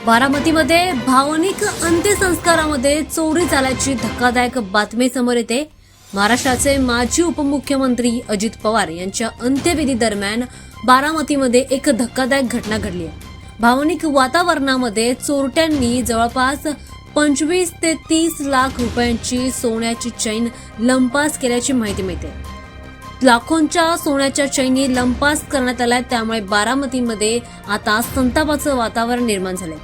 बारामतीमध्ये भावनिक अंत्यसंस्कारामध्ये चोरी झाल्याची धक्कादायक बातमी समोर येते। महाराष्ट्राचे माजी उपमुख्यमंत्री अजित पवार यांच्या अंत्यविधी दरम्यान बारामतीमध्ये एक धक्कादायक घटना घडली आहे। भावनिक वातावरणामध्ये चोरट्यांनी जवळपास 25 ते 30 लाख रुपयांची सोन्याची चैन लंपास केल्याची माहिती मिळते। लाखोंच्या सोन्याच्या चैनी लंपास करण्यात आल्या, त्यामुळे बारामतीमध्ये आता संतापाचं वातावरण निर्माण झालंय।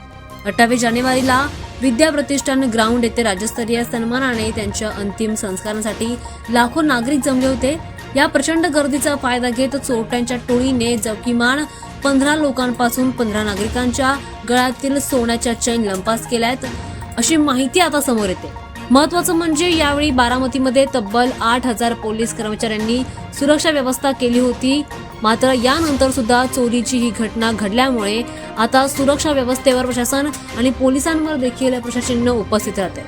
28 जानेवारीला विद्या प्रतिष्ठान ग्राउंड येथे राज्यस्तरीय सन्मानाने त्यांच्या अंतिम संस्कारासाठी लाखो नागरिक जमले होते। या प्रचंड गर्दीचा फायदा घेत चोरट्यांच्या टोळीने किमान 15 लोकांपासून 15 नागरिकांच्या गळ्यातील सोन्याच्या चैन लंपास केल्यात, अशी माहिती आता समोर येते। महत्त्वाचं म्हणजे यावेळी बारामतीमध्ये तब्बल 8000 पोलीस कर्मचाऱ्यांनी सुरक्षा व्यवस्था केली होती। मात्र यानंतर सुद्धा चोरीची ही घटना घडल्यामुळे आता सुरक्षा व्यवस्थेवर प्रशासन आणि पोलिसांवर देखील प्रशासन उपस्थित राहते।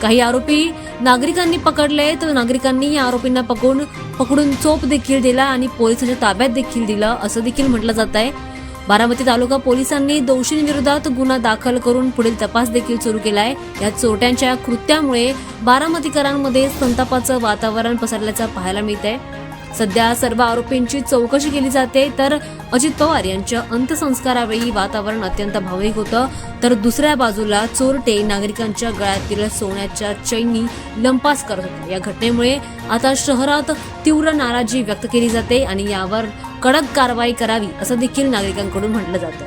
काही आरोपी नागरिकांनी पकडले, तर नागरिकांनी या आरोपींना पकडून चोप देखील दिला आणि पोलिसांच्या ताब्यात देखील दिलं, असं देखील म्हटलं जात आहे। बारामती तालुका पोलिसांनी दोषींविरोधात गुन्हा दाखल करून पुढील तपास देखील सुरू केलाय। या चोरट्यांच्या कृत्यामुळे बारामतीकरांमध्ये संतापाचं वातावरण पसरल्याचं पाहायला मिळतंय। सध्या सर्व आरोपींची चौकशी केली जाते, तर अजित पवार यांच्या अंत्यसंस्कारावेळी वातावरण अत्यंत भावनिक होतं, तर दुसऱ्या बाजूला चोरटे नागरिकांच्या गळ्यातील सोन्याच्या चैनी लंपास करत होते। या घटनेमुळे आता शहरात तीव्र नाराजी व्यक्त केली जाते आणि यावर कडक कारवाई करावी असं देखील नागरिकांकडून म्हटलं जातं।